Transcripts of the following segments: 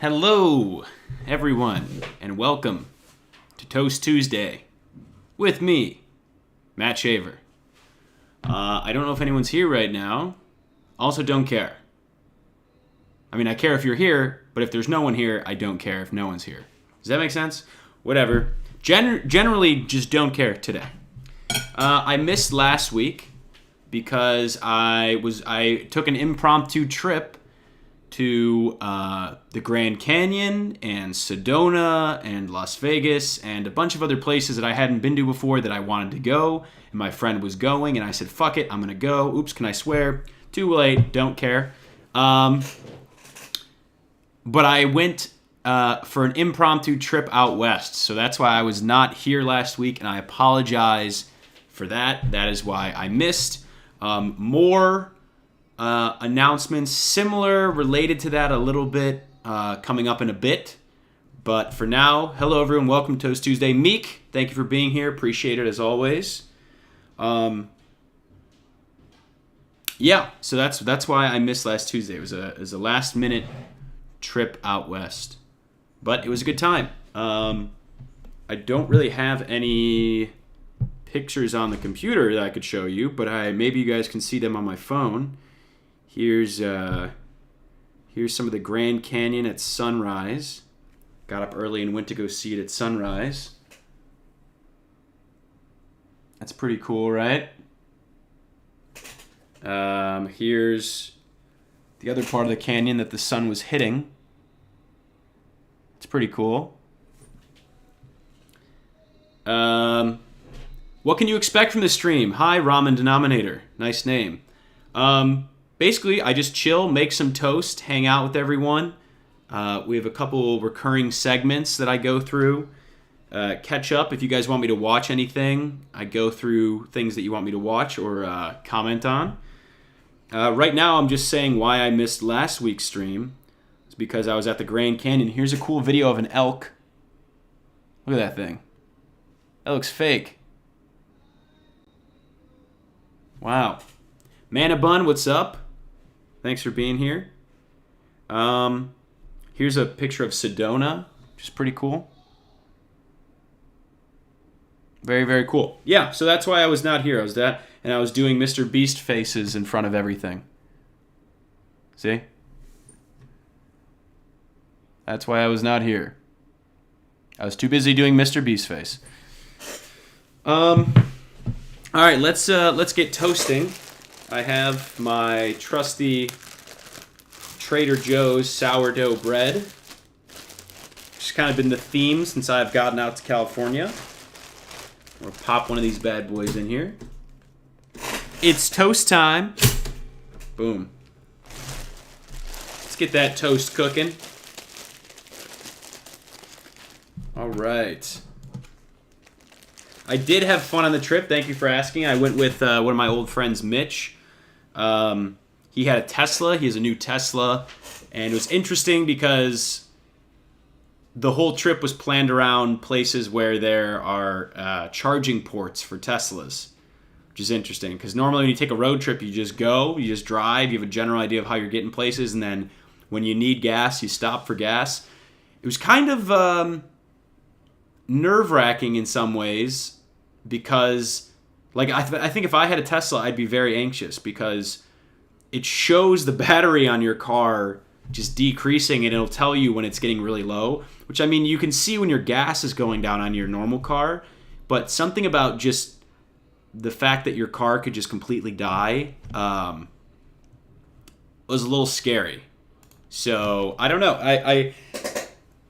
Hello, everyone, and welcome to Toast Tuesday with me, Matt Shaver. I don't know if anyone's here right now. Also, don't care. I mean, I care if you're here, but if there's no one here, I don't care if no one's here. Does that make sense? Whatever. Generally, just don't care today. I missed last week because I took an impromptu trip to the Grand Canyon and Sedona and Las Vegas and a bunch of other places that I hadn't been to before that I wanted to go. And my friend was going, and I said, fuck it, I'm going to go. Oops, can I swear? Too late, don't care. But I went for an impromptu trip out west. So that's why I was not here last week, and I apologize for that. That is why I missed. More announcements similar, related to that a little bit, coming up in a bit. But for now, hello everyone, welcome to Toast Tuesday. Meek, thank you for being here, appreciate it as always. Yeah, so that's why I missed last Tuesday. It was a last minute trip out west, but it was a good time. I don't really have any pictures on the computer that I could show you, but maybe you guys can see them on my phone. Here's some of the Grand Canyon at sunrise. Got up early and went to go see it at sunrise. That's pretty cool, right? Here's the other part of the canyon that the sun was hitting. It's pretty cool. What can you expect from the stream? Hi, Ramen Denominator. Nice name. Basically, I just chill, make some toast, hang out with everyone. We have a couple recurring segments that I go through. Catch up if you guys want me to watch anything. I go through things that you want me to watch or comment on. Right now, I'm just saying why I missed last week's stream. It's because I was at the Grand Canyon. Here's a cool video of an elk. Look at that thing. That looks fake. Wow. Mana Bun, what's up? Thanks for being here. Here's a picture of Sedona, which is pretty cool. Very, very cool. Yeah, so that's why I was not here. I was doing Mr. Beast faces in front of everything. See? That's why I was not here. I was too busy doing Mr. Beast face. All right, let's get toasting. I have my trusty Trader Joe's sourdough bread. It's kind of been the theme since I've gotten out to California. We'll pop one of these bad boys in here. It's toast time. Boom. Let's get that toast cooking. All right. I did have fun on the trip. Thank you for asking. I went with one of my old friends, Mitch. He had a Tesla. He has a new Tesla. And it was interesting because the whole trip was planned around places where there are charging ports for Teslas, which is interesting. Because normally when you take a road trip, you just go, you just drive, you have a general idea of how you're getting places, and then when you need gas, you stop for gas. It was kind of nerve-wracking in some ways because, like, I think if I had a Tesla, I'd be very anxious because it shows the battery on your car just decreasing, and it'll tell you when it's getting really low, which, I mean, you can see when your gas is going down on your normal car, but something about just the fact that your car could just completely die was a little scary. So, I don't know.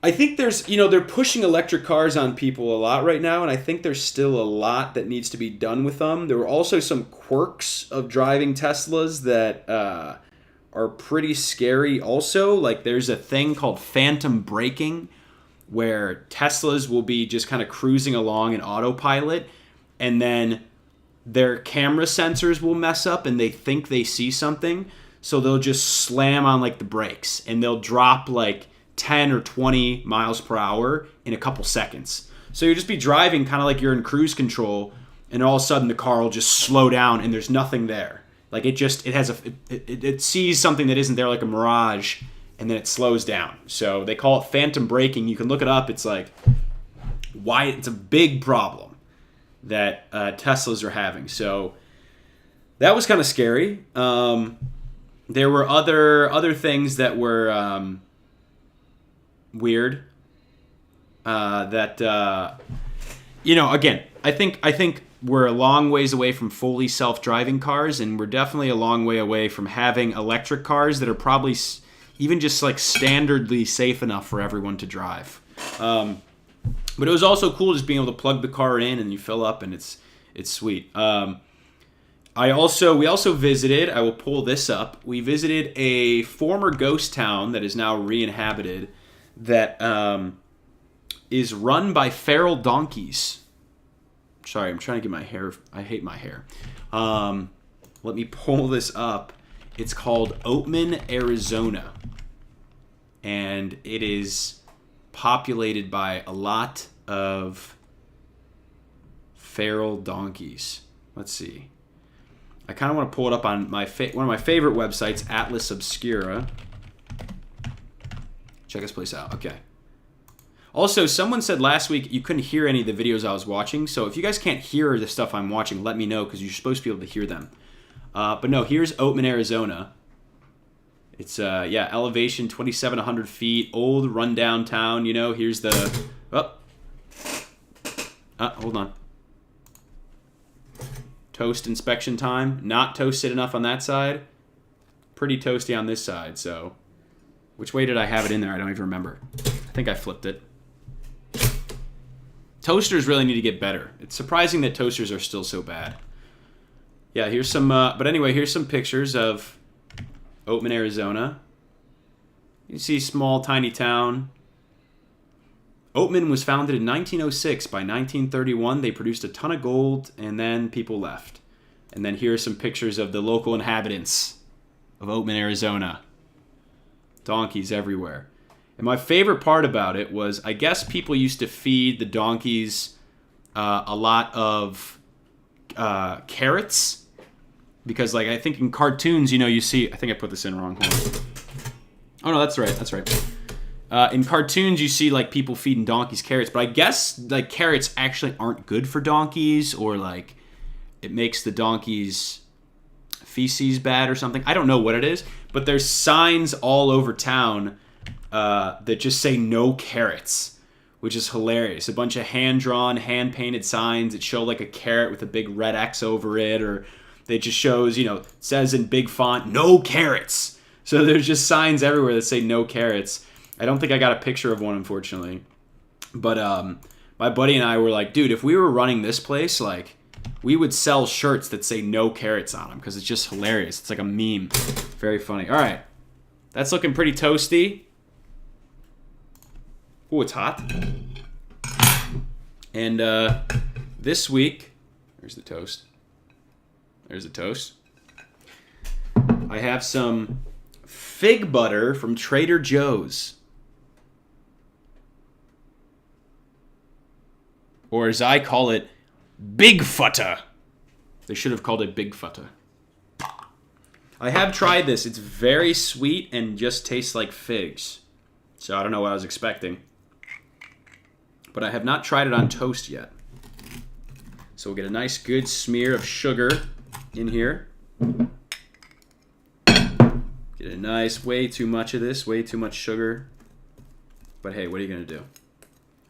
I think there's, they're pushing electric cars on people a lot right now, and I think there's still a lot that needs to be done with them. There were also some quirks of driving Teslas that are pretty scary also. Like, there's a thing called phantom braking, where Teslas will be just kind of cruising along in autopilot, and then their camera sensors will mess up, and they think they see something, so they'll just slam on, like, the brakes, and they'll drop, like, 10 or 20 miles per hour in a couple seconds. So you'll just be driving kind of like you're in cruise control, and all of a sudden the car will just slow down and there's nothing there. Like it sees something that isn't there, like a mirage, and then it slows down. So they call it phantom braking. You can look it up. It's like why it's a big problem that Teslas are having. So that was kind of scary. There were other things that were weird. Again, I think we're a long ways away from fully self-driving cars, and we're definitely a long way away from having electric cars that are probably even just like standardly safe enough for everyone to drive. But it was also cool just being able to plug the car in and you fill up, and it's sweet. We also visited, I will pull this up, we visited a former ghost town that is now re-inhabited that is run by feral donkeys. Sorry, I'm trying to get my hair, I hate my hair. Let me pull this up. It's called Oatman, Arizona. And it is populated by a lot of feral donkeys. Let's see. I kind of want to pull it up on one of my favorite websites, Atlas Obscura. Check this place out. Okay. Also, someone said last week you couldn't hear any of the videos I was watching. So if you guys can't hear the stuff I'm watching, let me know because you're supposed to be able to hear them. But no, here's Oatman, Arizona. It's, elevation 2,700 feet, old rundown town. Here's the... hold on. Toast inspection time. Not toasted enough on that side. Pretty toasty on this side, so... Which way did I have it in there? I don't even remember. I think I flipped it. Toasters really need to get better. It's surprising that toasters are still so bad. Yeah, here's some... but anyway, here's some pictures of Oatman, Arizona. You see small, tiny town. Oatman was founded in 1906. By 1931, they produced a ton of gold, and then people left. And then here are some pictures of the local inhabitants of Oatman, Arizona. Donkeys everywhere. And my favorite part about it was, I guess people used to feed the donkeys a lot of carrots. Because, like, I think in cartoons, you see... I think I put this in wrong. Hold on. Oh, no, that's right. In cartoons, you see, like, people feeding donkeys carrots. But I guess, like, carrots actually aren't good for donkeys. Or, like, it makes the donkeys' feces bad or something. I don't know what it is. But there's signs all over town that just say no carrots. Which is hilarious. A bunch of hand-drawn, hand-painted signs that show, like, a carrot with a big red X over it. Or it just shows, it says in big font, no carrots. So there's just signs everywhere that say no carrots. I don't think I got a picture of one, unfortunately. But my buddy and I were like, dude, if we were running this place, like, we would sell shirts that say no carrots on them because it's just hilarious. It's like a meme. Very funny. All right. That's looking pretty toasty. Oh, it's hot. And this week, there's the toast. There's the toast. I have some fig butter from Trader Joe's. Or as I call it, Big Futta. They should have called it Big Futta. I have tried this. It's very sweet and just tastes like figs. So I don't know what I was expecting. But I have not tried it on toast yet. So we'll get a nice good smear of sugar in here. Get a nice, way too much of this, way too much sugar. But hey, what are you going to do?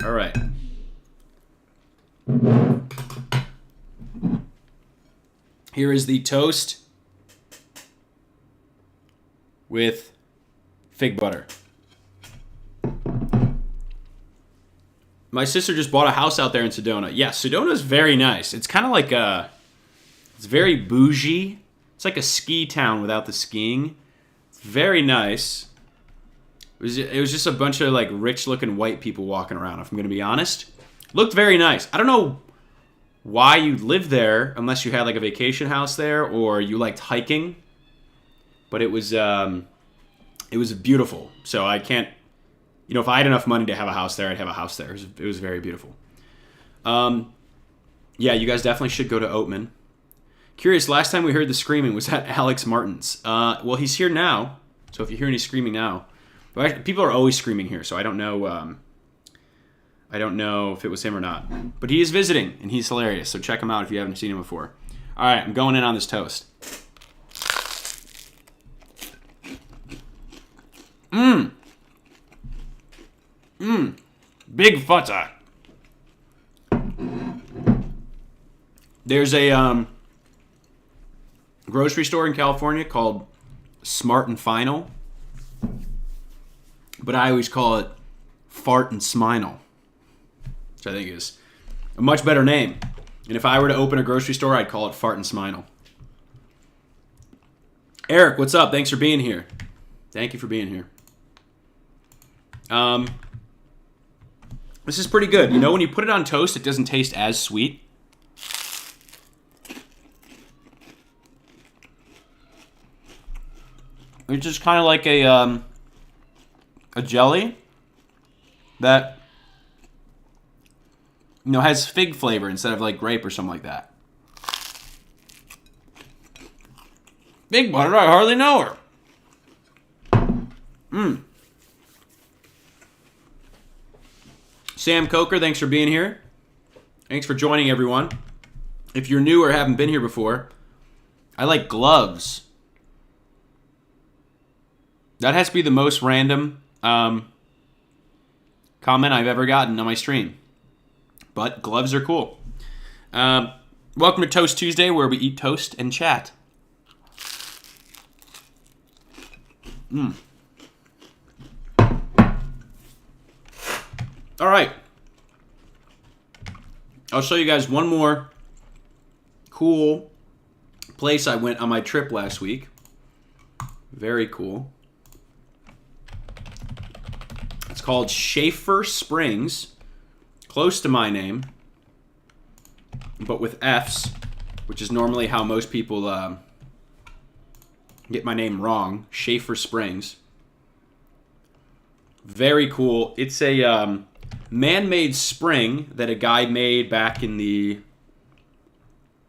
All right. Here is the toast with fig butter. My sister just bought a house out there in Sedona. Yeah, Sedona is very nice. It's kind of like it's very bougie. It's like a ski town without the skiing. It's very nice. It was just a bunch of like rich-looking white people walking around, if I'm going to be honest. Looked very nice. I don't know why you'd live there unless you had like a vacation house there or you liked hiking. But it was beautiful. So I can't, if I had enough money to have a house there, I'd have a house there. It was very beautiful. Yeah, you guys definitely should go to Oatman. Curious, last time we heard the screaming was at Alex Martin's. Well, he's here now. So if you hear any screaming now, People are always screaming here, so I don't know. I don't know if it was him or not. But he is visiting, and he's hilarious. So check him out if you haven't seen him before. All right, I'm going in on this toast. Big futta. There's a grocery store in California called Smart and Final, but I always call it Fart and Sminal, which I think is a much better name. And if I were to open a grocery store, I'd call it Fart and Sminal. Eric, what's up? Thanks for being here. Thank you for being here. This is pretty good. You know, when you put it on toast, it doesn't taste as sweet. It's just kind of like a jelly that, you know, has fig flavor instead of like grape or something like that. Big Butter, I hardly know her. Sam Coker, thanks for being here. Thanks for joining, everyone. If you're new or haven't been here before, I like gloves. That has to be the most random comment I've ever gotten on my stream. But gloves are cool. Welcome to Toast Tuesday, where we eat toast and chat. All right. I'll show you guys one more cool place I went on my trip last week. Very cool. It's called Schaefer Springs. Close to my name, but with F's, which is normally how most people get my name wrong. Schaefer Springs. Very cool. It's a man-made spring that a guy made back in the,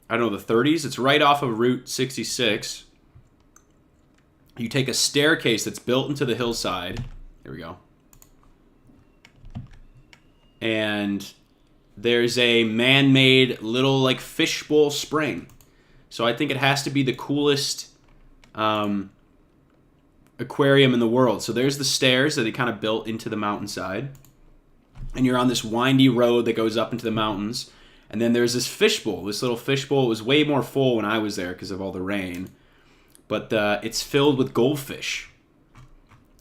I don't know, the 30s. It's right off of Route 66. You take a staircase that's built into the hillside. Here we go. And there's a man-made little like fishbowl spring. So I think it has to be the coolest aquarium in the world. So there's the stairs that they kind of built into the mountainside. And you're on this windy road that goes up into the mountains. And then there's this fishbowl, this little fishbowl. It was way more full when I was there because of all the rain. But it's filled with goldfish.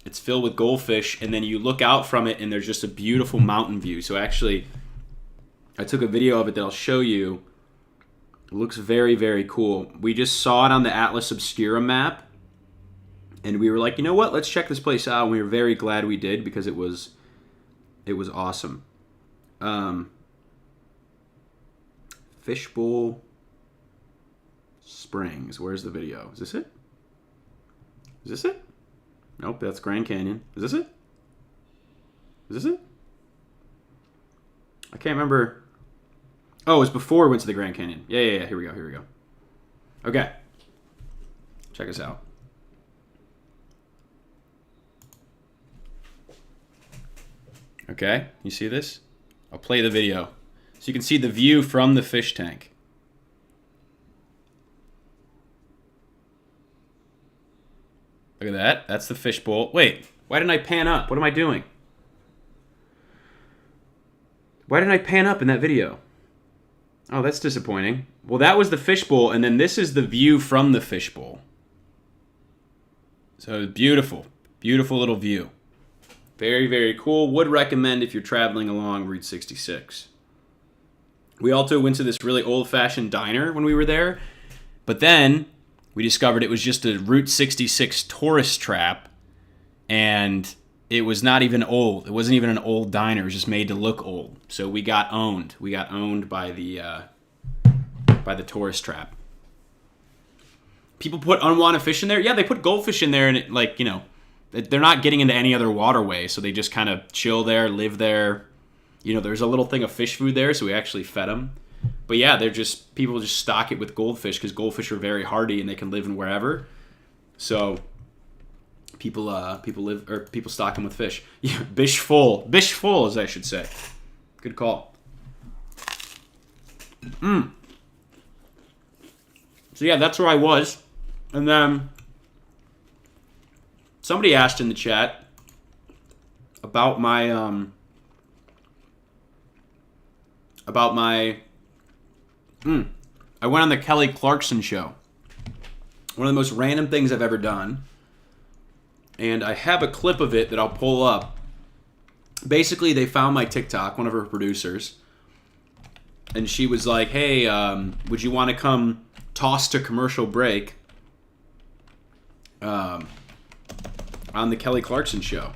It's filled with goldfish, and then you look out from it, and there's just a beautiful mountain view. So actually, I took a video of it that I'll show you. It looks very, very cool. We just saw it on the Atlas Obscura map, and we were like, you know what? Let's check this place out. And we were very glad we did because it was awesome. Fishbowl Springs. Where's the video? Is this it? Is this it? Nope, that's Grand Canyon. Is this it? Is this it? I can't remember. Oh, it was before we went to the Grand Canyon. Yeah. Here we go. Okay. Check us out. Okay, you see this? I'll play the video. So you can see the view from the fish tank. Look at that. That's the fishbowl. Wait, why didn't I pan up? What am I doing? Why didn't I pan up in that video? Oh, that's disappointing. Well, that was the fishbowl, and then this is the view from the fishbowl. So beautiful. Beautiful little view. Very, very cool. Would recommend if you're traveling along Route 66. We also went to this really old-fashioned diner when we were there, but then we discovered it was just a Route 66 tourist trap, and it was not even old. It wasn't even an old diner. It was just made to look old. So we got owned. We got owned by the tourist trap. People put unwanted fish in there. Yeah, they put goldfish in there, and it, like, you know, they're not getting into any other waterway, so they just kind of chill there, live there. You know, there's a little thing of fish food there, so we actually fed them. But yeah, people just stock it with goldfish because goldfish are very hardy and they can live in wherever. So people stock them with fish. Yeah, bish full, as I should say. Good call. So yeah, that's where I was, and then somebody asked in the chat about my I went on the Kelly Clarkson show. One of the most random things I've ever done. And I have a clip of it that I'll pull up. Basically, they found my TikTok, one of her producers. And she was like, hey, would you want to come toss to commercial break on the Kelly Clarkson show?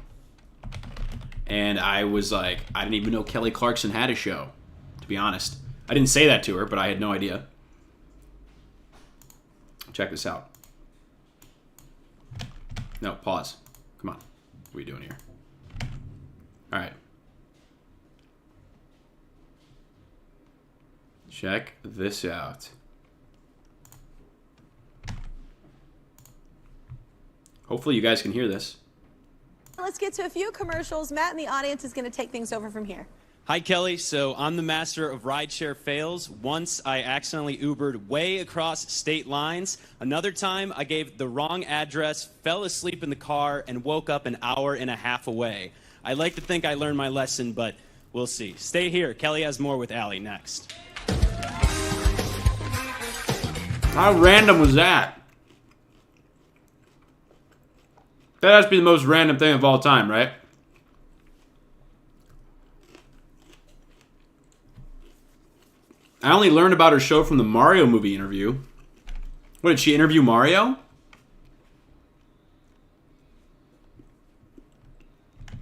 And I was like, I didn't even know Kelly Clarkson had a show, to be honest. I didn't say that to her, but I had no idea. Check this out. No, pause. Come on. What are we doing here? All right. Check this out. Hopefully you guys can hear this. Let's get to a few commercials. Matt in the audience is going to take things over from here. Hi, Kelly. So I'm the master of rideshare fails. Once I accidentally Ubered way across state lines. Another time I gave the wrong address, fell asleep in the car, and woke up an hour and a half away. I like to think I learned my lesson, but we'll see. Stay here. Kelly has more with Allie next. How random was that? That has to be the most random thing of all time, right? I only learned about her show from the Mario movie interview. What, did she interview Mario?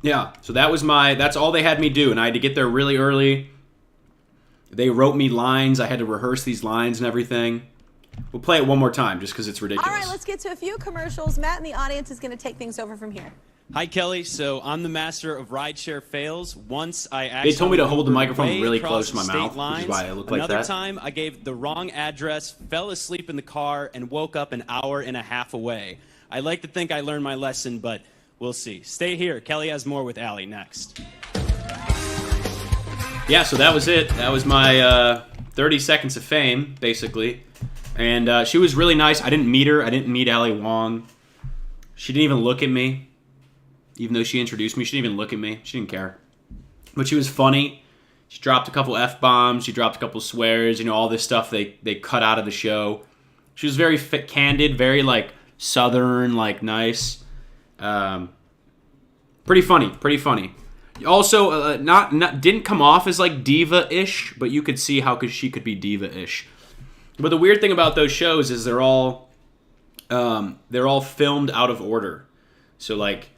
Yeah, so that's all they had me do, and I had to get there really early. They wrote me lines. I had to rehearse these lines and everything. We'll play it one more time just because it's ridiculous. All right, let's get to a few commercials. Matt in the audience is going to take things over from here. Hi, Kelly. So I'm the master of rideshare fails. Once I They told me to hold the microphone way really across close to my state mouth, lines. which is why I look like that. Another time I gave the wrong address, fell asleep in the car, and woke up an hour and a half away. I like to think I learned my lesson, but we'll see. Stay here. Kelly has more with Allie next. Yeah, so that was it. That was my 30 seconds of fame, basically. And she was really nice. I didn't meet her. I didn't meet Ali Wong. She didn't even look at me. Even though she introduced me, she didn't even look at me. She didn't care. But she was funny. She dropped a couple F-bombs. She dropped a couple swears. You know, all this stuff they cut out of the show. She was very candid, very, like, southern, like, nice. Pretty funny. Also, didn't come off as, like, diva-ish, but you could see how she could be diva-ish. But the weird thing about those shows is they're all filmed out of order. So, like,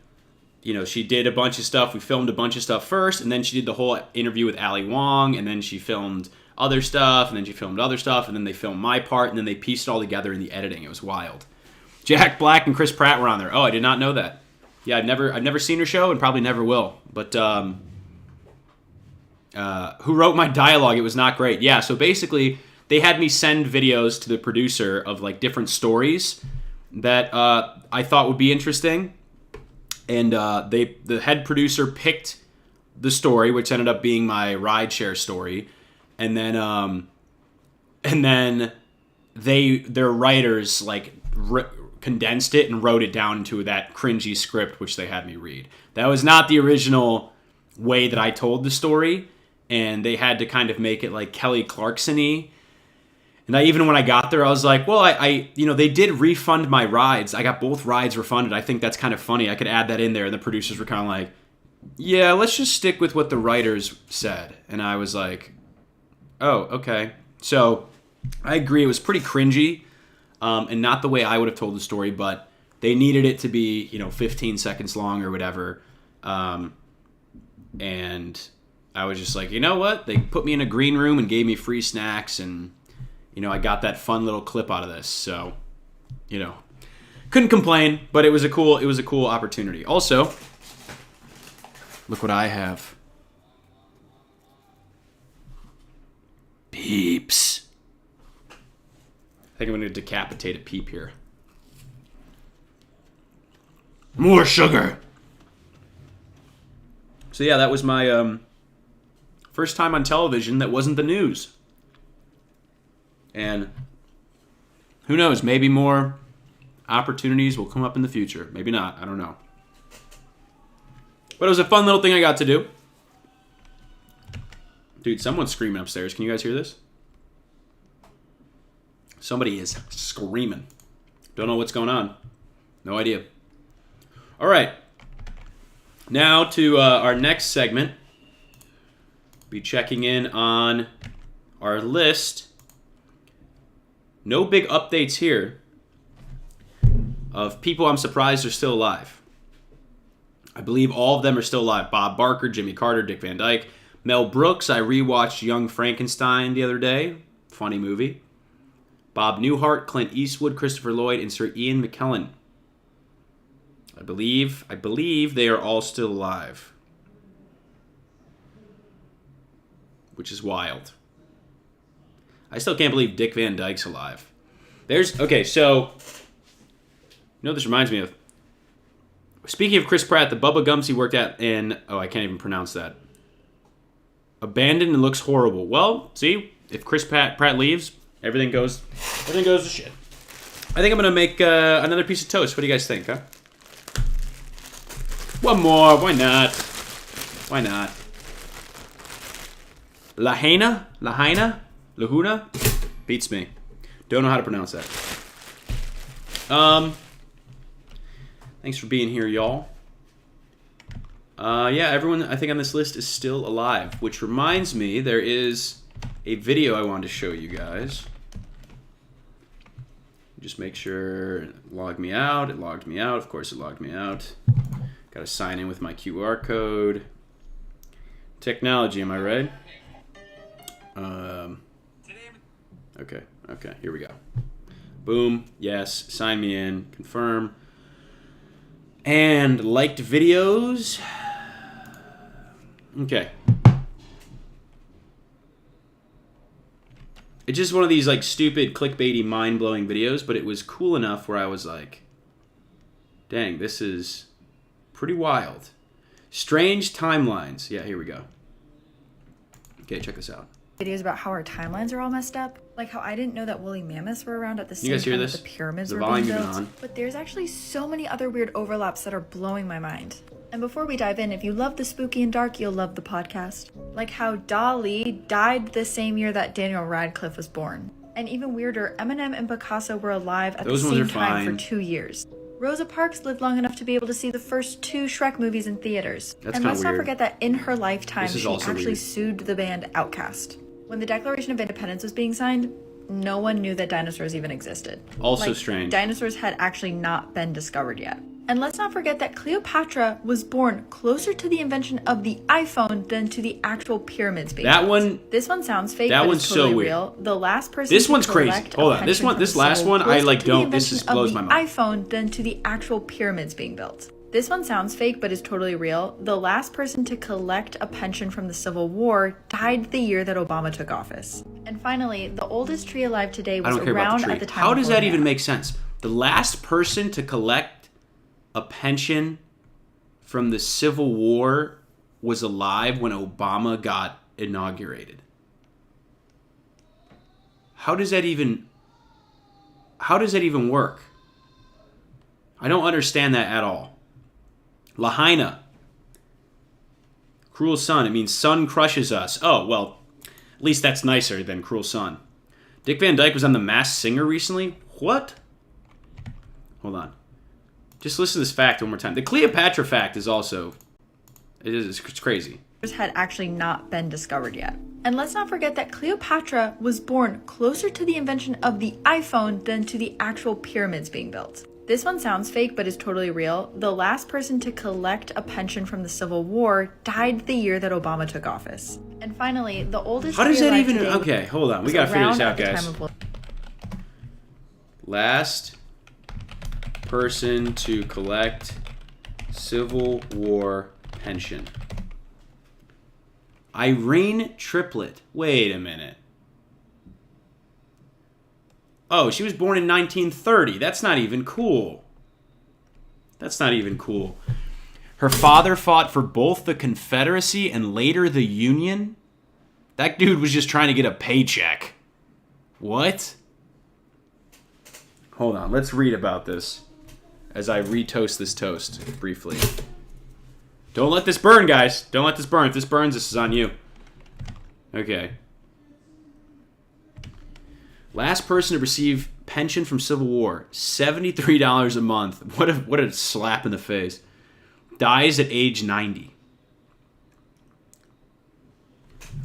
you know, she did a bunch of stuff. We filmed a bunch of stuff first, and then she did the whole interview with Ali Wong, and then she filmed other stuff, and then she filmed other stuff, and then they filmed my part, and then they pieced it all together in the editing. It was wild. Jack Black and Chris Pratt were on there. Oh, I did not know that. Yeah, I've never seen her show, and probably never will. But who wrote my dialogue? It was not great. Yeah, so basically, they had me send videos to the producer of, like, different stories that I thought would be interesting. And the head producer picked the story, which ended up being my rideshare story, and then their writers, like, condensed it and wrote it down into that cringy script which they had me read. That was not the original way that I told the story, and they had to kind of make it like Kelly Clarkson-y. And even when I got there, I was like, well, I they did refund my rides. I got both rides refunded. I think that's kind of funny. I could add that in there. And the producers were kind of like, yeah, let's just stick with what the writers said. And I was like, oh, okay. So I agree. It was pretty cringy and not the way I would have told the story, but they needed it to be, 15 seconds long or whatever. And I was just like, you know what? They put me in a green room and gave me free snacks, and I got that fun little clip out of this, so, couldn't complain, but it was a cool opportunity. Also, look what I have. Peeps. I think I'm going to decapitate a peep here. More sugar. So yeah, that was my first time on television that wasn't the news. And who knows, maybe more opportunities will come up in the future. Maybe not, I don't know. But it was a fun little thing I got to do. Dude, someone's screaming upstairs. Can you guys hear this? Somebody is screaming. Don't know what's going on. No idea. All right. Now to our next segment. Be checking in on our list. No big updates here of people I'm surprised are still alive. I believe all of them are still alive. Bob Barker, Jimmy Carter, Dick Van Dyke. Mel Brooks, I rewatched Young Frankenstein the other day. Funny movie. Bob Newhart, Clint Eastwood, Christopher Lloyd, and Sir Ian McKellen. I believe they are all still alive. Which is wild. I still can't believe Dick Van Dyke's alive. Okay, so, you know what this reminds me of? Speaking of Chris Pratt, the Bubba Gumps he worked at in, I can't even pronounce that. Abandoned and looks horrible. Well, see, if Chris Pratt leaves, everything goes to shit. I think I'm gonna make another piece of toast. What do you guys think, huh? One more. Why not? Why not? Lahaina? Lahuna? Beats me. Don't know how to pronounce that. Thanks for being here, y'all. Yeah, everyone I think on this list is still alive, which reminds me there is a video I wanted to show you guys. Just make sure it logged me out. It logged me out. Of course it logged me out. Got to sign in with my QR code. Technology, am I right? Okay, here we go. Boom, yes, sign me in, confirm. And liked videos. Okay. It's just one of these like stupid clickbaity mind-blowing videos, but it was cool enough where I was like, dang, this is pretty wild. Strange timelines. Yeah, here we go. Okay, check this out. Videos about how our timelines are all messed up, like how I didn't know that woolly mammoths were around at the same You guys hear time this? that the pyramids The were being volume even built. on. But there's actually so many other weird overlaps that are blowing my mind. And before we dive in, if you love the spooky and dark, you'll love the podcast. Like how Dali died the same year that Daniel Radcliffe was born. And even weirder, Eminem and Picasso were alive at Those the ones same are time fine. for 2 years. Rosa Parks lived long enough to be able to see the first 2 Shrek movies in theaters. That's and kinda let's not weird. forget that in her lifetime, This is she also actually weird. sued the band Outkast. When the Declaration of Independence was being signed, no one knew that dinosaurs even existed. Also strange. Dinosaurs had actually not been discovered yet. And let's not forget that Cleopatra was born closer to the invention of the iPhone than to the actual pyramids being That built. one- This one sounds fake, that but one's it's totally so weird. real. The last person This to one's crazy. collect a Hold on. This pension one- from this the last civil one, I, closer like, to the don't- this invention just of blows the my mind. iPhone than to the actual pyramids being built. This one sounds fake, but is totally real. The last person to collect a pension from the Civil War died the year that Obama took office. And finally, the oldest tree alive today I was don't care about around the tree. at the time How of does that Holy even Man. make sense? The last person to collect a pension from the Civil War was alive when Obama got inaugurated. How does that even work? I don't understand that at all. Lahaina. Cruel sun. It means sun crushes us. Oh, well, at least that's nicer than cruel sun. Dick Van Dyke was on The Masked Singer recently? What? Hold on. Just listen to this fact one more time. The Cleopatra fact is also... It's crazy. Had actually not been discovered yet. And let's not forget that Cleopatra was born closer to the invention of the iPhone than to the actual pyramids being built. This one sounds fake, but is totally real. The last person to collect a pension from the Civil War died the year that Obama took office. And finally, the oldest How does tree that alive even... today Okay, hold on. We was gotta figure this around out, at the guys. time of- Last person to collect Civil War pension. Irene Triplet. Wait a minute. Oh, she was born in 1930. That's not even cool. That's not even cool. Her father fought for both the Confederacy and later the Union. That dude was just trying to get a paycheck. What? Hold on, let's read about this as I retoast this toast briefly. Don't let this burn, guys. Don't let this burn. If this burns, this is on you. Okay. Last person to receive pension from Civil War, $73 a month. What a slap in the face. Dies at age 90.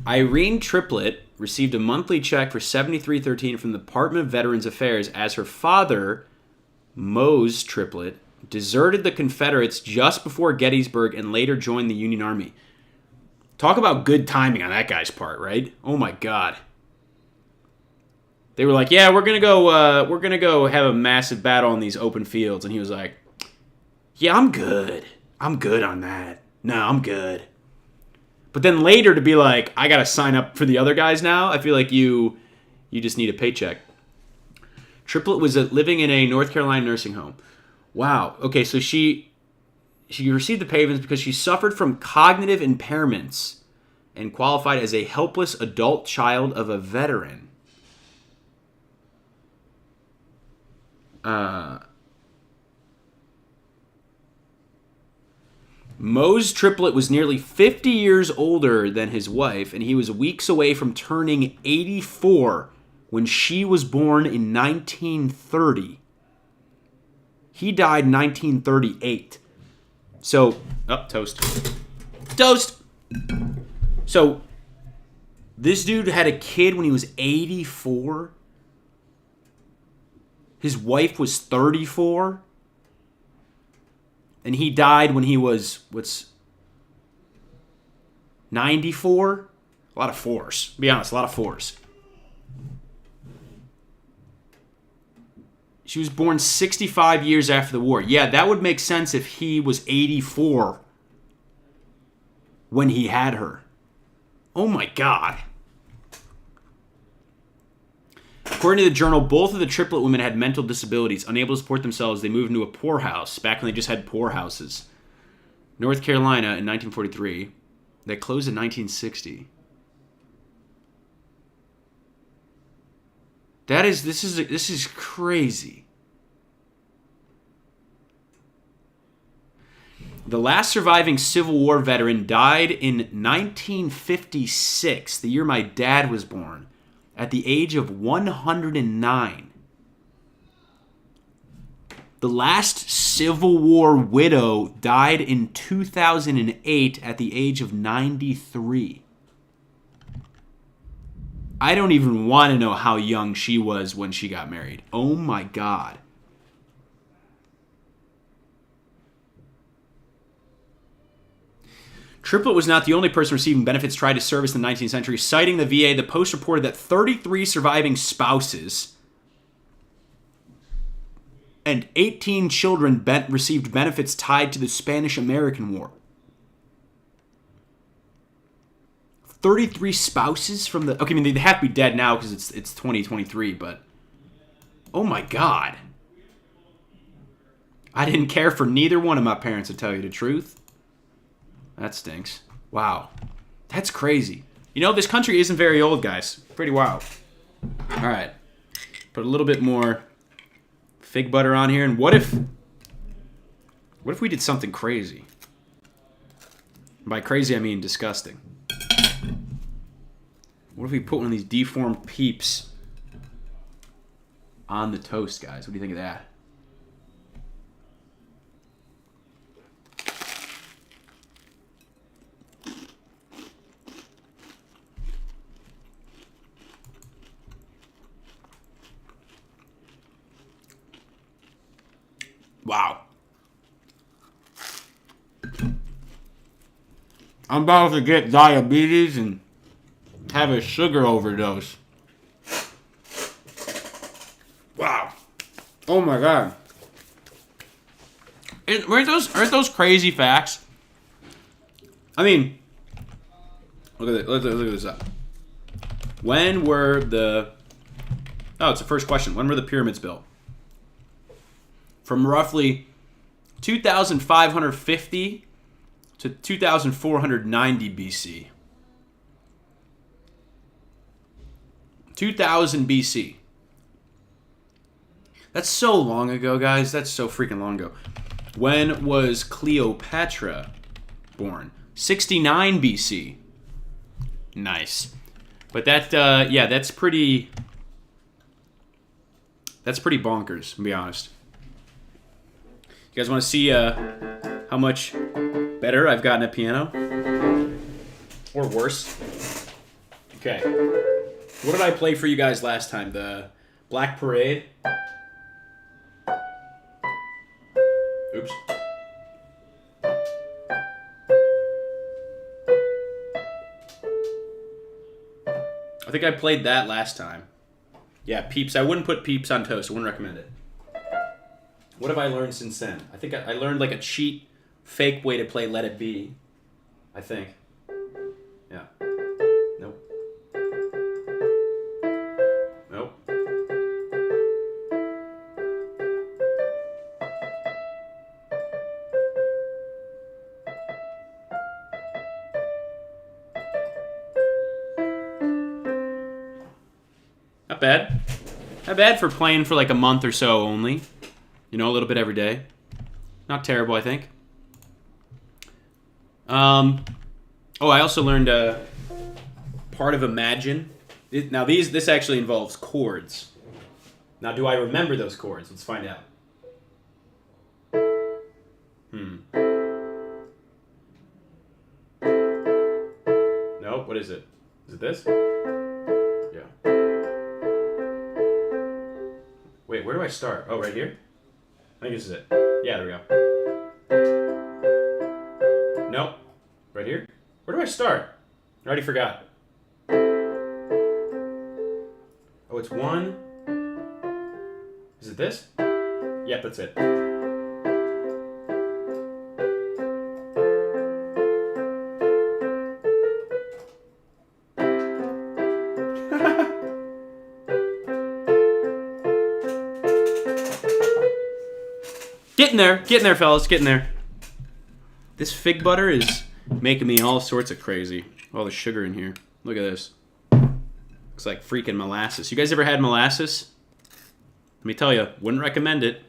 Irene Triplett received a monthly check for $73.13 from the Department of Veterans Affairs as her father, Mose Triplett, deserted the Confederates just before Gettysburg and later joined the Union Army. Talk about good timing on that guy's part, right? Oh my God. They were like, "Yeah, we're gonna go have a massive battle on these open fields," and he was like, "Yeah, I'm good. I'm good on that. No, I'm good." But then later to be like, "I gotta sign up for the other guys now," I feel like you just need a paycheck. Triplett was living in a North Carolina nursing home. Wow. Okay, so she received the payments because she suffered from cognitive impairments and qualified as a helpless adult child of a veteran. Mose Triplett was nearly 50 years older than his wife, and he was weeks away from turning 84 when she was born in 1930. He died in 1938. So, toast. Toast! So, this dude had a kid when he was 84. His wife was 34. And he died when he was, 94? A lot of fours. Be honest, a lot of fours. She was born 65 years after the war. Yeah, that would make sense if he was 84 when he had her. Oh my God. According to the journal, both of the Triplett women had mental disabilities. Unable to support themselves, they moved into a poorhouse back when they just had poorhouses. North Carolina in 1943. They closed in 1960. This is crazy. The last surviving Civil War veteran died in 1956, the year my dad was born, at the age of 109. The last Civil War widow died in 2008 at the age of 93. I don't even want to know how young she was when she got married. Oh my God. Triplett was not the only person receiving benefits tried to service in the 19th century. Citing the VA, the Post reported that 33 surviving spouses and 18 children received benefits tied to the Spanish-American War. 33 spouses from the... Okay, I mean, they have to be dead now because it's 2023, but... Oh my God. I didn't care for neither one of my parents, to tell you the truth. That stinks. Wow. That's crazy. You know, this country isn't very old, guys. Pretty wild. All right. Put a little bit more fig butter on here. And what if we did something crazy? By crazy, I mean disgusting. What if we put one of these deformed peeps on the toast, guys? What do you think of that? Wow. I'm about to get diabetes and have a sugar overdose. Wow. Oh my God. Aren't those crazy facts? I mean, look at this up. When were the... Oh, it's the first question. When were the pyramids built? From roughly 2,550 to 2,490 BC. 2000 BC. That's so long ago, guys. That's so freaking long ago. When was Cleopatra born? 69 BC. Nice. But that, yeah, that's pretty bonkers, to be honest. You guys want to see how much better I've gotten at piano? Or worse? Okay. What did I play for you guys last time? The Black Parade? Oops. I think I played that last time. Yeah, Peeps. I wouldn't put Peeps on toast. I wouldn't recommend it. What have I learned since then? I think I learned like a cheat, fake way to play Let It Be. I think. Yeah. Nope. Nope. Not bad. Not bad for playing for like a month or so only. You know, a little bit every day. Not terrible, I think. Oh, I also learned part of Imagine. Now, this actually involves chords. Now, do I remember those chords? Let's find out. Nope, what is it? Is it this? Yeah. Wait, where do I start? Oh, right here? I think this is it. Yeah, there we go. Nope. Right here? Where do I start? I already forgot. Oh, it's one. Is it this? Yep, that's it. Getting there, fellas, getting there. This fig butter is making me all sorts of crazy. All the sugar in here. Look at this. Looks like freaking molasses. You guys ever had molasses? Let me tell you, wouldn't recommend it.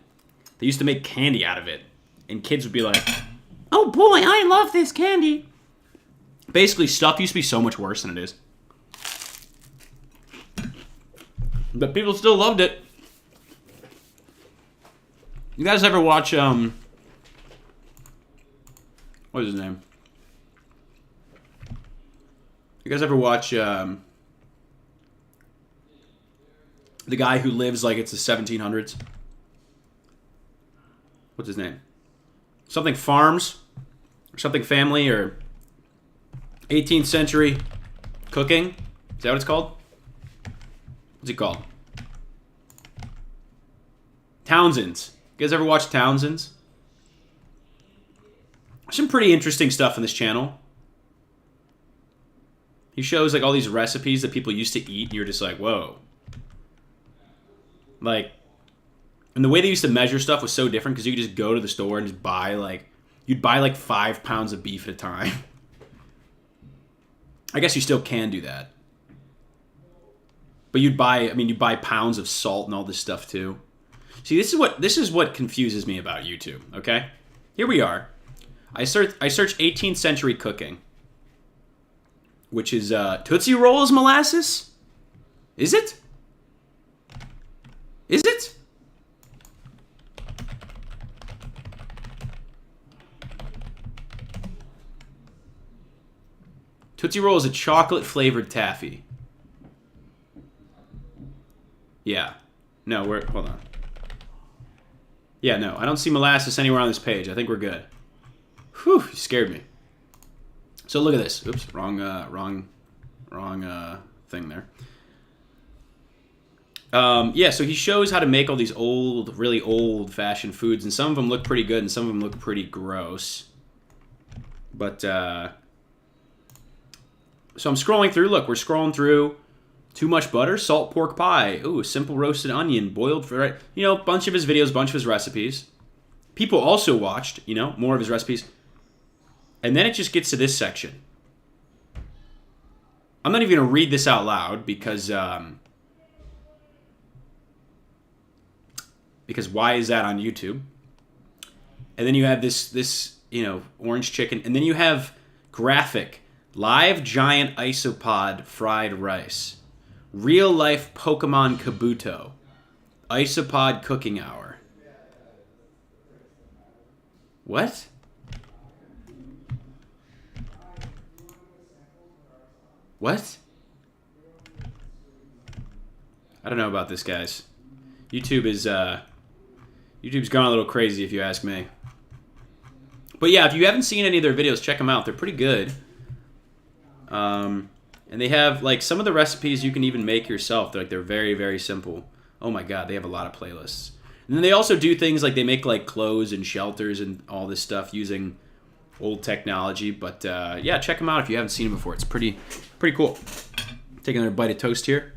They used to make candy out of it. And kids would be like, oh boy, I love this candy. Basically, stuff used to be so much worse than it is. But people still loved it. You guys ever watch, what is his name? You guys ever watch, the guy who lives like it's the 1700s? What's his name? Something Farms? Or something Family? Or 18th century cooking? Is that what it's called? What's it called? Townsend's. You guys ever watch Townsend's? Some pretty interesting stuff on this channel. He shows like all these recipes that people used to eat, and you're just like, whoa. Like, and the way they used to measure stuff was so different because you could just go to the store and just buy like, you'd buy like 5 pounds of beef at a time. I guess you still can do that. But you'd buy pounds of salt and all this stuff too. See, this is what confuses me about YouTube, okay? Here we are. I search 18th century cooking, which is Tootsie Rolls molasses? Is it? Is it? Tootsie Roll is a chocolate flavored taffy. Yeah. No, hold on. Yeah, no, I don't see molasses anywhere on this page. I think we're good. Whew, you scared me. So look at this. Oops, wrong thing there. Yeah, so he shows how to make all these old, really old-fashioned foods, and some of them look pretty good, and some of them look pretty gross. But, so I'm scrolling through. Look, we're scrolling through. Too much butter, salt pork pie. Ooh, simple roasted onion, boiled for, you know, bunch of his videos, bunch of his recipes. people also watched, you know, more of his recipes. And then it just gets to this section. I'm not even going to read this out loud because why is that on YouTube? And then you have this you know, orange chicken. And then you have graphic, live giant isopod fried rice. Real life Pokemon Kabuto. Isopod cooking hour. What? What? I don't know about this, guys. YouTube's gone a little crazy, if you ask me. But yeah, if you haven't seen any of their videos, check them out. They're pretty good. And they have, like, some of the recipes you can even make yourself. They're very, very simple. Oh my god, they have a lot of playlists. And then they also do things like they make, like, clothes and shelters and all this stuff using old technology. But yeah, check them out if you haven't seen them before. It's pretty cool. Take another bite of toast here.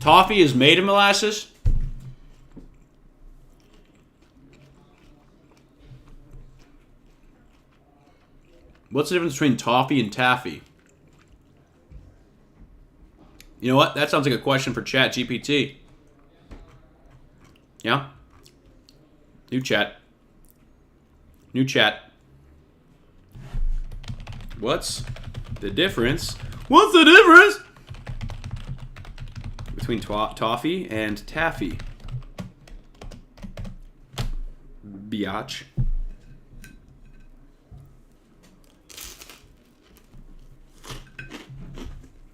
Toffee is made of molasses. What's the difference between toffee and taffy? You know what? That sounds like a question for ChatGPT. Yeah? New chat. New chat. What's the difference? What's the difference between toffee and taffy? Biatch.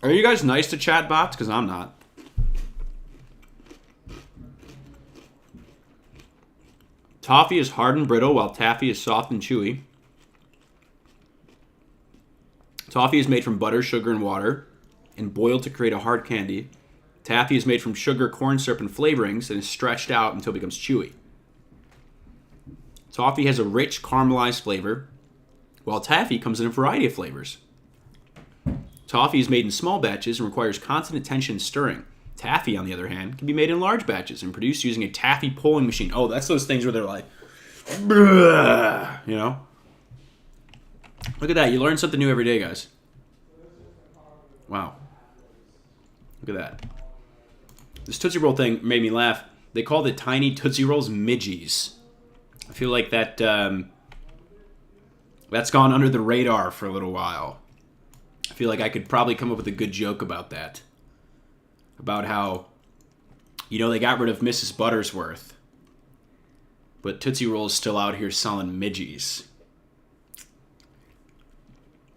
Are you guys nice to chat bots? Because I'm not. Toffee is hard and brittle, while taffy is soft and chewy. Toffee is made from butter, sugar, and water, and boiled to create a hard candy. Taffy is made from sugar, corn syrup, and flavorings, and is stretched out until it becomes chewy. Toffee has a rich, caramelized flavor, while taffy comes in a variety of flavors. Toffee is made in small batches and requires constant attention and stirring. Taffy, on the other hand, can be made in large batches and produced using a taffy pulling machine. Oh, that's those things where they're like, you know? Look at that. You learn something new every day, guys. Wow. Look at that. This Tootsie Roll thing made me laugh. They call the tiny Tootsie Rolls midgies. I feel like that that's gone under the radar for a little while. I feel like I could probably come up with a good joke about that. About how, you know, they got rid of Mrs. Buttersworth, but Tootsie Roll's still out here selling midgies.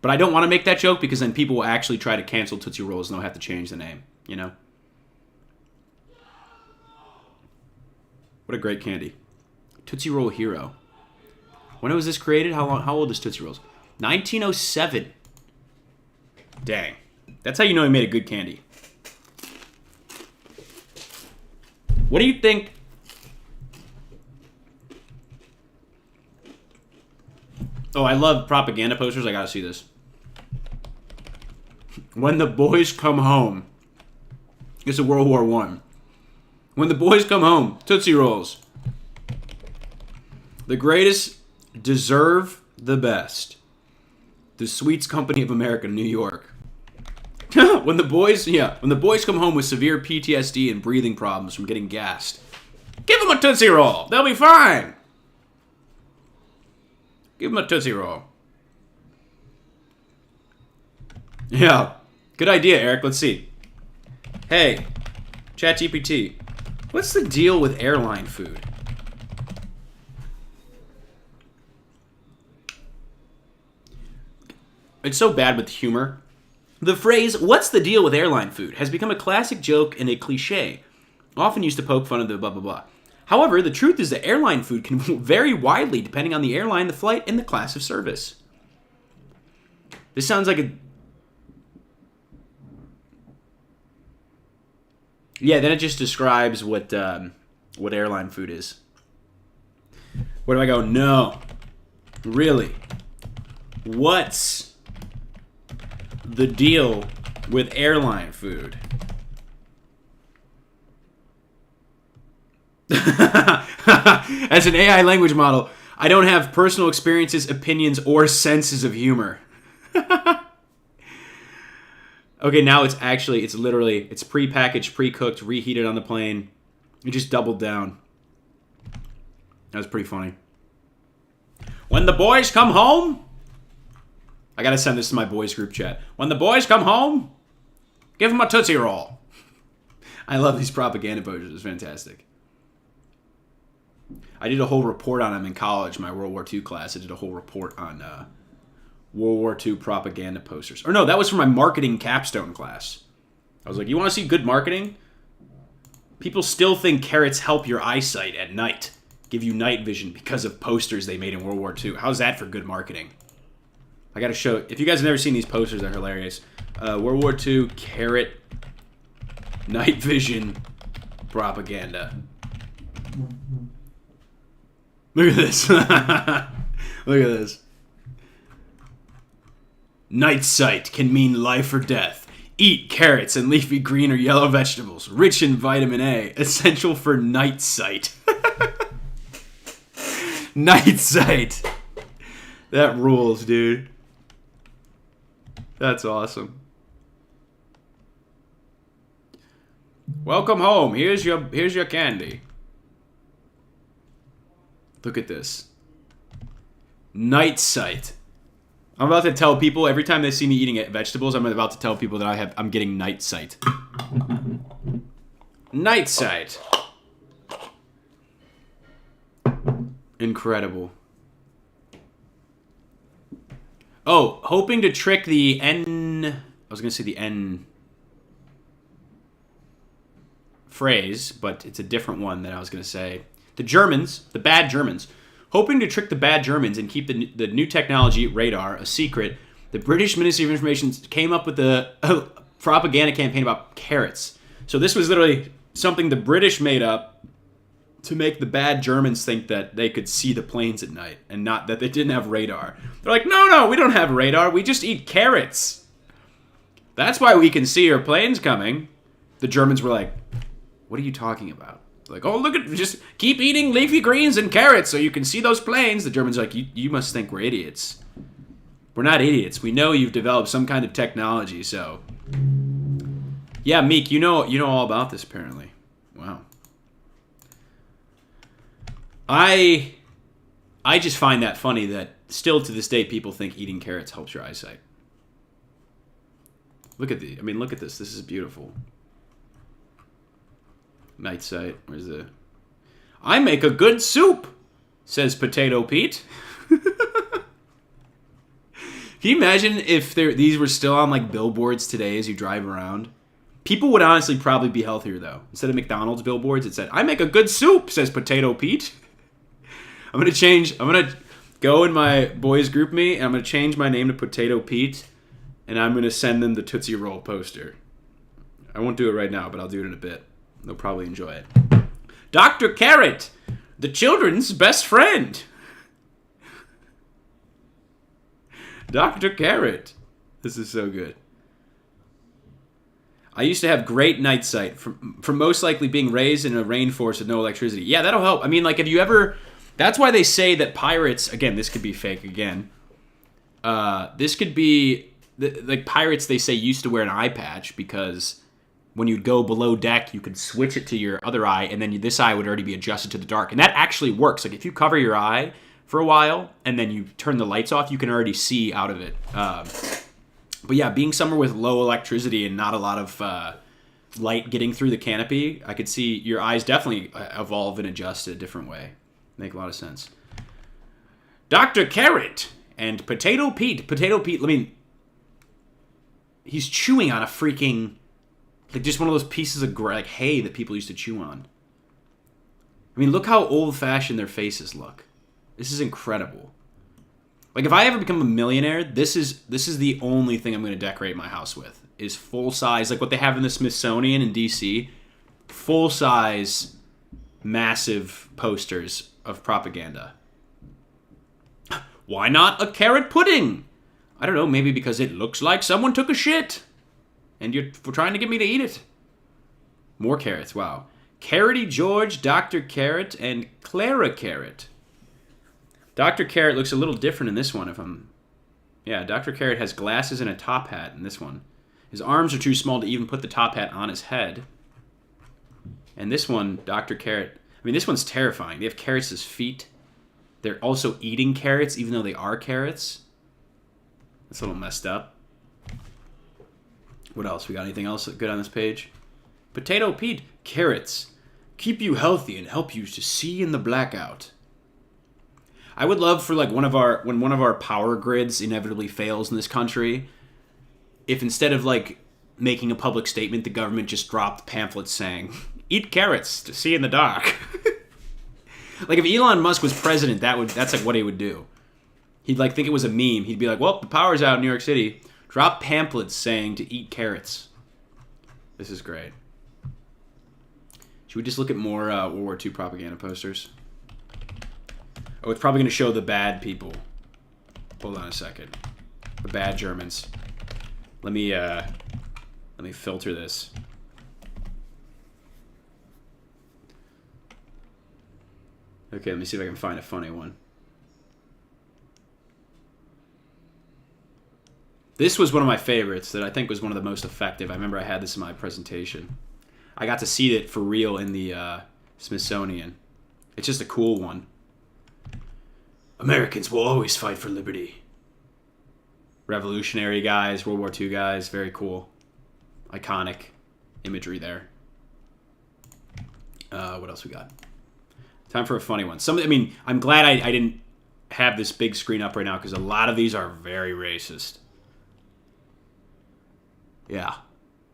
But I don't want to make that joke because then people will actually try to cancel Tootsie Rolls and they'll have to change the name, you know? What a great candy. Tootsie Roll Hero. When was this created? How old is Tootsie Rolls? 1907. Dang. That's how you know he made a good candy. What do you think? Oh, I love propaganda posters. I gotta see this. When the boys come home. It's a World War I. When the boys come home, Tootsie Rolls. The greatest deserve the best. The Sweets Company of America, New York. when the boys come home with severe PTSD and breathing problems from getting gassed, give them a Tootsie Roll. They'll be fine. Give them a Tootsie Roll. Yeah. Good idea, Eric. Let's see. Hey, ChatGPT, what's the deal with airline food? It's so bad with humor. The phrase, what's the deal with airline food, has become a classic joke and a cliche, often used to poke fun of the blah blah blah. However, the truth is that airline food can vary widely depending on the airline, the flight, and the class of service. This sounds like a... Yeah, then it just describes what airline food is. Where do I go? No. Really? What's the deal with airline food? As an AI language model, I don't have personal experiences, opinions, or senses of humor. Okay, now it's prepackaged, pre-cooked, reheated on the plane. It just doubled down. That was pretty funny. When the boys come home... I gotta send this to my boys group chat. When the boys come home, give them a Tootsie Roll. I love these propaganda posters. It's fantastic. I did a whole report on them in college, my World War II class. I did a whole report on World War II propaganda posters. Or no, that was for my marketing capstone class. I was like, you want to see good marketing? People still think carrots help your eyesight at night. Give you night vision because of posters they made in World War II. How's that for good marketing? I gotta show... If you guys have never seen these posters, they're hilarious. World War II carrot night vision propaganda. Look at this. Look at this. Night sight can mean life or death. Eat carrots and leafy green or yellow vegetables. Rich in vitamin A. Essential for night sight. Night sight. That rules, dude. That's awesome. Welcome home. Here's your candy. Look at this. Night sight. I'm about to tell people every time they see me eating vegetables, I'm about to tell people that I'm getting night sight. Night sight. Incredible. Oh, hoping to trick the N... I was going to say the N phrase, but it's a different one that I was going to say. The Germans, the bad Germans, hoping to trick the bad Germans and keep the new technology, radar, a secret, the British Ministry of Information came up with a propaganda campaign about carrots. So this was literally something the British made up to make the bad Germans think that they could see the planes at night and not that they didn't have radar. They're like, no, we don't have radar. We just eat carrots. That's why we can see our planes coming. The Germans were like, what are you talking about? Like, oh, look at, just keep eating leafy greens and carrots so you can see those planes. The Germans are like, you must think we're idiots. We're not idiots. We know you've developed some kind of technology, so. Yeah, Meek, you know all about this, apparently. Wow. I just find that funny that still to this day people think eating carrots helps your eyesight. Look at this. This is beautiful. Night sight. Where's the... I make a good soup, says Potato Pete. Can you imagine if these were still on like billboards today as you drive around? People would honestly probably be healthier though. Instead of McDonald's billboards, it said, I make a good soup, says Potato Pete. I'm going to go in my boys group me, and I'm going to change my name to Potato Pete, and I'm going to send them the Tootsie Roll poster. I won't do it right now, but I'll do it in a bit. They'll probably enjoy it. Dr. Carrot, the children's best friend. Dr. Carrot. This is so good. I used to have great night sight from most likely being raised in a rainforest with no electricity. Yeah, that'll help. I mean, like, have you ever... That's why they say that pirates... Again, this could be fake again. This could be... Like, pirates, they say, used to wear an eye patch because when you'd go below deck, you could switch it to your other eye, and then this eye would already be adjusted to the dark. And that actually works. Like, if you cover your eye for a while, and then you turn the lights off, you can already see out of it. But yeah, being somewhere with low electricity and not a lot of light getting through the canopy, I could see your eyes definitely evolve and adjust in a different way. Make a lot of sense. Dr. Carrot and Potato Pete. Potato Pete, I mean, he's chewing on a freaking, like just one of those pieces of like hay that people used to chew on. I mean, look how old-fashioned their faces look. This is incredible. Like, if I ever become a millionaire, this is the only thing I'm going to decorate my house with, is full-size, like what they have in the Smithsonian in D.C., full-size, massive posters of propaganda. Why not a carrot pudding? I don't know, maybe because it looks like someone took a shit. And you're trying to get me to eat it. More carrots, wow. Carroty George, Dr. Carrot, and Clara Carrot. Dr. Carrot looks a little different in this one if I'm... Yeah, Dr. Carrot has glasses and a top hat in this one. His arms are too small to even put the top hat on his head. And this one, Dr. Carrot... I mean, this one's terrifying. They have carrots as feet. They're also eating carrots, even though they are carrots. That's a little messed up. What else? We got anything else good on this page? Potato Pete. Carrots. Keep you healthy and help you to see in the blackout. I would love for like when one of our power grids inevitably fails in this country, if instead of like making a public statement, the government just dropped pamphlets saying, eat carrots to see in the dark. Like if Elon Musk was president, that's like what he would do. He'd like think it was a meme. He'd be like, well, the power's out in New York City. Drop pamphlets saying to eat carrots. This is great. Should we just look at more World War II propaganda posters? Oh, it's probably going to show the bad people. Hold on a second. The bad Germans. Let me filter this. Okay, let me see if I can find a funny one. This was one of my favorites that I think was one of the most effective. I remember I had this in my presentation. I got to see it for real in the Smithsonian. It's just a cool one. Americans will always fight for liberty. Revolutionary guys, World War II guys, very cool. Iconic imagery there. What else we got? Time for a funny one. I'm glad I didn't have this big screen up right now because a lot of these are very racist. Yeah,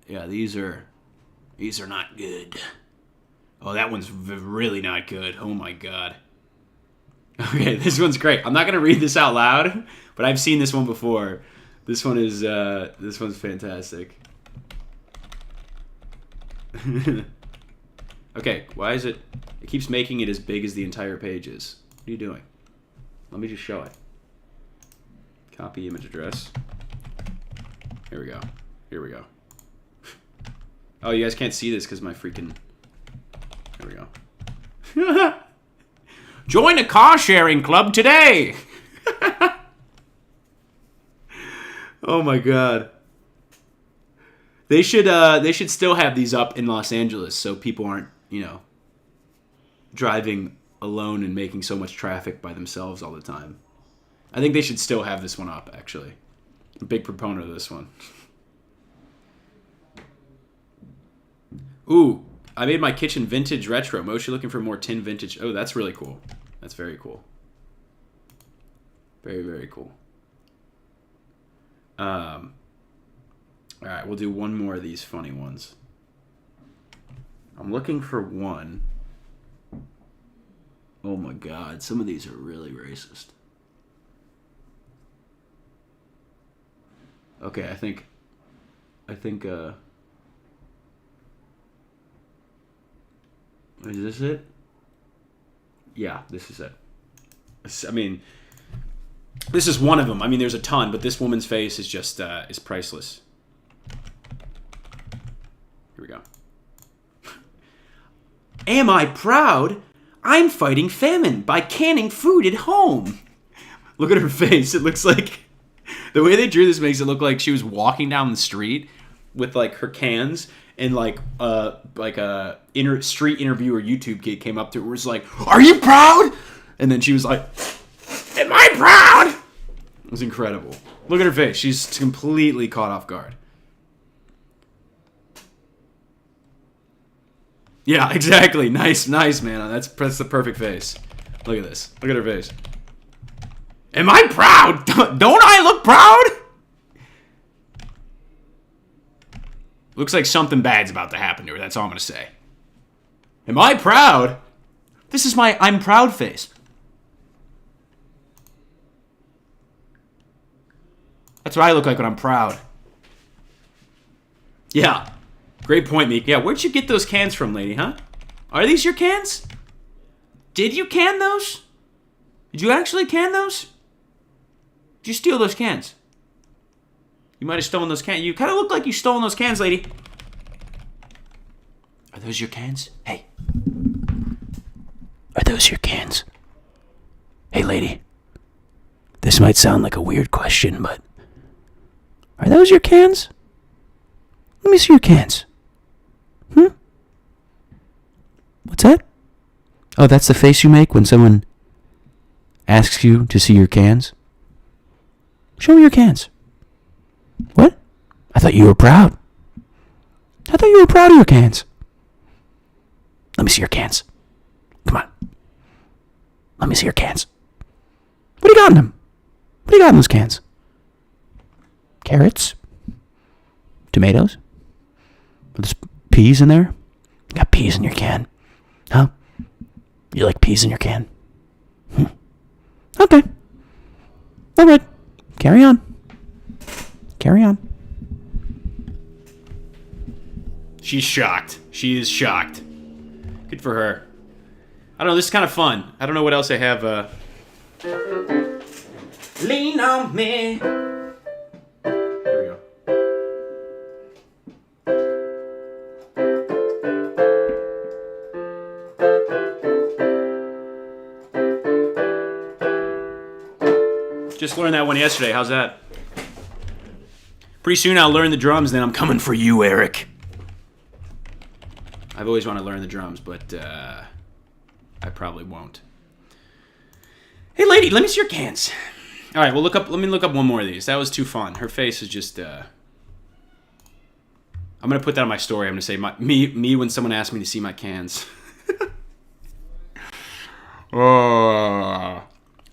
these are not good. Oh, that one's really not good. Oh my god. Okay, this one's great. I'm not gonna read this out loud, but I've seen this one before. This one's fantastic. Okay, why is it keeps making it as big as the entire page is? What are you doing? Let me just show it. Copy image address. Here we go. Here we go. Oh, you guys can't see this because my freaking... Here we go. Join a car sharing club today! Oh my god. They should still have these up in Los Angeles so people aren't, driving alone and making so much traffic by themselves all the time. I think they should still have this one up, actually. I'm a big proponent of this one. Ooh, I made my kitchen vintage retro. Mostly looking for more tin vintage. Oh, that's really cool. That's very cool. Very, very cool. All right, we'll do one more of these funny ones. I'm looking for one. Oh my god, some of these are really racist. Okay, I think is this it? Yeah, this is it. I mean, this is one of them. I mean, there's a ton, but this woman's face is just is priceless. Here we go. Am I proud? I'm fighting famine by canning food at home. Look at her face. It looks like the way they drew this makes it look like she was walking down the street with like her cans. And like a street interviewer YouTube kid came up to her and was like, "Are you proud?" And then she was like, "Am I proud?" It was incredible. Look at her face. She's completely caught off guard. Yeah, exactly. Nice, man. That's the perfect face. Look at this. Look at her face. Am I proud? Don't I look proud? Looks like something bad's about to happen to her. That's all I'm going to say. Am I proud? This is my I'm proud face. That's what I look like when I'm proud. Yeah. Great point, Meek. Yeah, where'd you get those cans from, lady, huh? Are these your cans? Did you can those? Did you actually can those? Did you steal those cans? You might have stolen those cans. You kind of look like you stolen those cans, lady. Are those your cans? Hey. Are those your cans? Hey, lady. This might sound like a weird question, but... Are those your cans? Let me see your cans. What's that? Oh, that's the face you make when someone asks you to see your cans? Show me your cans. What? I thought you were proud. I thought you were proud of your cans. Let me see your cans. Come on. Let me see your cans. What do you got in them? What do you got in those cans? Carrots? Tomatoes? There's peas in there? You got peas in your can? Huh? You like peas in your can? Okay. All right. Carry on. Carry on. She's shocked. She is shocked. Good for her. I don't know, this is kind of fun. I don't know what else I have. Lean on me. There we go. Just learned that one yesterday. How's that? Pretty soon I'll learn the drums, then I'm coming for you, Eric. I've always wanted to learn the drums, but I probably won't. Hey, lady, let me see your cans. All right, well, let me look up one more of these. That was too fun. Her face is just... I'm going to put that on my story. I'm going to say me when someone asks me to see my cans.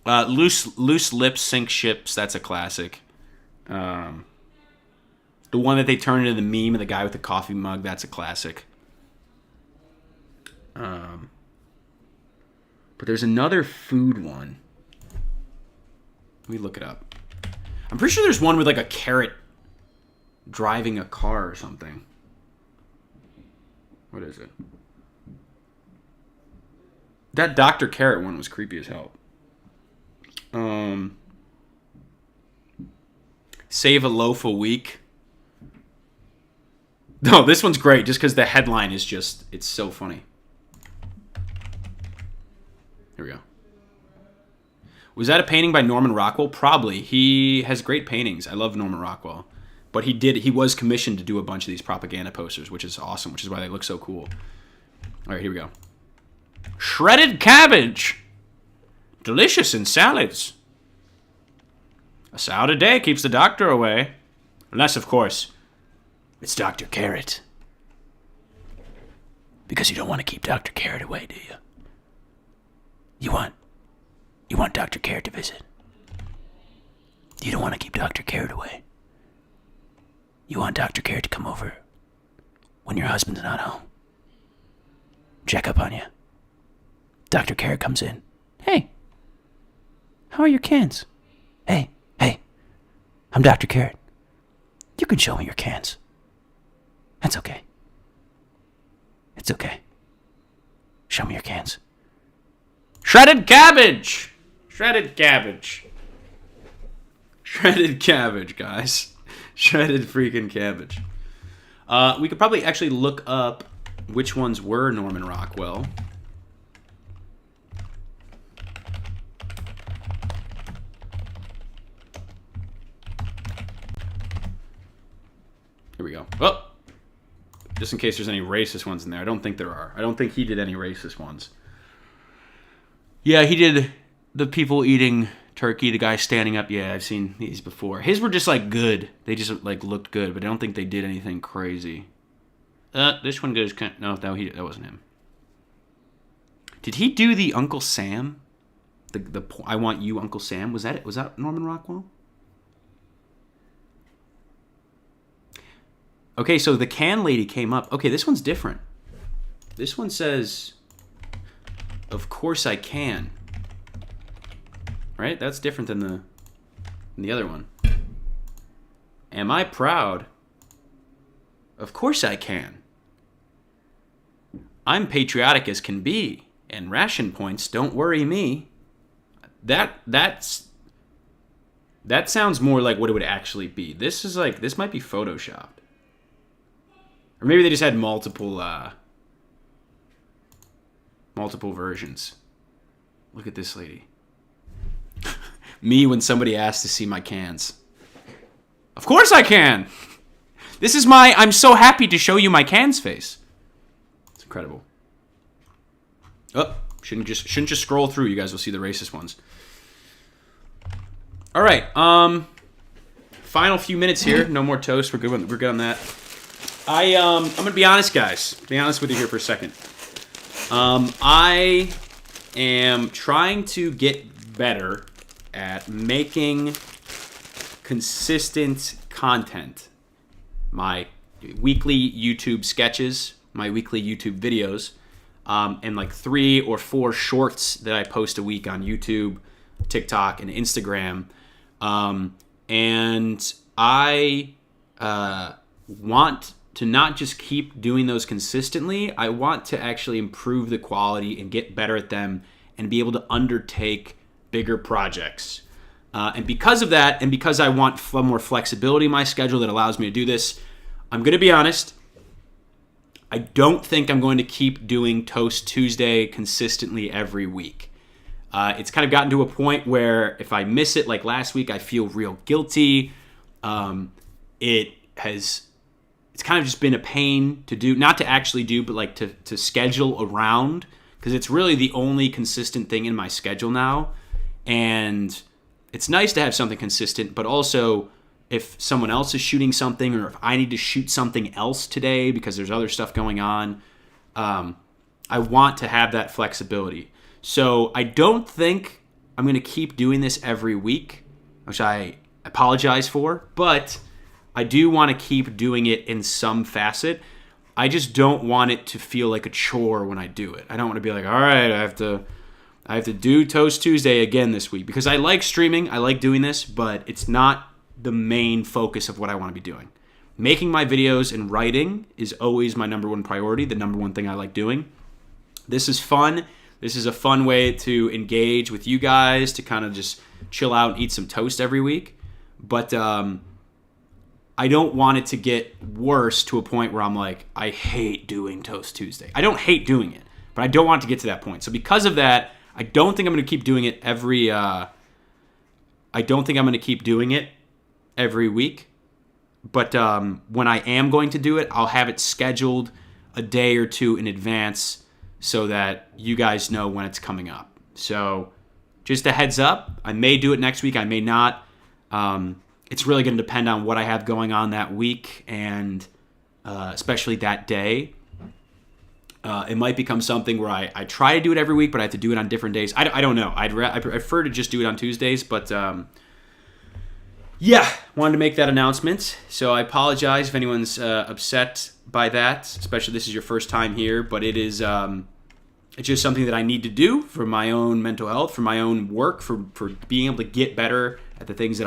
Loose lips sink ships. That's a classic. The one that they turned into the meme of the guy with the coffee mug. That's a classic. But there's another food one. Let me look it up. I'm pretty sure there's one with like a carrot driving a car or something. What is it? That Dr. Carrot one was creepy as hell. Save a loaf a week. No, this one's great just because the headline is just, it's so funny. Here we go. Was that a painting by Norman Rockwell? Probably. He has great paintings. I love Norman Rockwell. But he was commissioned to do a bunch of these propaganda posters, which is awesome, which is why they look so cool. All right, here we go. Shredded cabbage. Delicious in salads. A salad a day keeps the doctor away. Unless, of course, it's Dr. Carrot. Because you don't want to keep Dr. Carrot away, do you? You want Dr. Carrot to visit. You don't want to keep Dr. Carrot away. You want Dr. Carrot to come over when your husband's not home. Check up on you. Dr. Carrot comes in. Hey, how are your cans? Hey, I'm Dr. Carrot. You can show me your cans. That's okay. It's okay. Show me your cans. Shredded cabbage! Shredded cabbage. Shredded cabbage, guys. Shredded freaking cabbage. We could probably actually look up which ones were Norman Rockwell. Here we go. Oh! Just in case there's any racist ones in there. I don't think there are. I don't think he did any racist ones. Yeah, he did the people eating turkey, the guy standing up. Yeah, I've seen these before. His were just like good. They just like looked good, but I don't think they did anything crazy. This one goes no, that wasn't him. Did he do the Uncle Sam? The I Want You, Uncle Sam? Was that it? Was that Norman Rockwell? Okay, so the can lady came up. Okay, this one's different. This one says, "Of course I can." Right? That's different than the other one. Am I proud? Of course I can. I'm patriotic as can be, and ration points don't worry me. That's That sounds more like what it would actually be. This is like, this might be photoshopped. Or maybe they just had multiple versions. Look at this lady. Me when somebody asks to see my cans. Of course I can! This is my I'm so happy to show you my cans face. It's incredible. Oh, shouldn't just scroll through. You guys will see the racist ones. All right. Final few minutes here. No more toast. We're good. We're good on that. I'm gonna be honest, guys. Be honest with you here for a second. I am trying to get better at making consistent content. My weekly YouTube sketches, my weekly YouTube videos, and like 3 or 4 shorts that I post a week on YouTube, TikTok, and Instagram. And I want to not just keep doing those consistently. I want to actually improve the quality and get better at them and be able to undertake bigger projects. And because of that, and because I want more flexibility in my schedule that allows me to do this, I'm going to be honest, I don't think I'm going to keep doing Toast Tuesday consistently every week. It's kind of gotten to a point where if I miss it, like last week, I feel real guilty. It's kind of just been a pain to do, not to actually do, but like to schedule around, because it's really the only consistent thing in my schedule now. And it's nice to have something consistent, but also if someone else is shooting something or if I need to shoot something else today because there's other stuff going on, I want to have that flexibility. So I don't think I'm going to keep doing this every week, which I apologize for, but I do want to keep doing it in some facet. I just don't want it to feel like a chore when I do it. I don't want to be like, all right, I have to do Toast Tuesday again this week, because I like streaming, I like doing this, but it's not the main focus of what I want to be doing. Making my videos and writing is always my number one priority, the number one thing I like doing. This is fun. This is a fun way to engage with you guys, to kind of just chill out and eat some toast every week. But I don't want it to get worse to a point where I'm like, I hate doing Toast Tuesday. I don't hate doing it, but I don't want it to get to that point. So because of that, I don't think I'm going to keep doing it every week. But when I am going to do it, I'll have it scheduled a day or two in advance so that you guys know when it's coming up. So just a heads up, I may do it next week, I may not. It's really going to depend on what I have going on that week, and especially that day. It might become something where I try to do it every week, but I have to do it on different days. I don't know. I prefer to just do it on Tuesdays, but yeah, wanted to make that announcement. So I apologize if anyone's upset by that, especially this is your first time here, but it is it's just something that I need to do for my own mental health, for my own work, for being able to get better at the things that I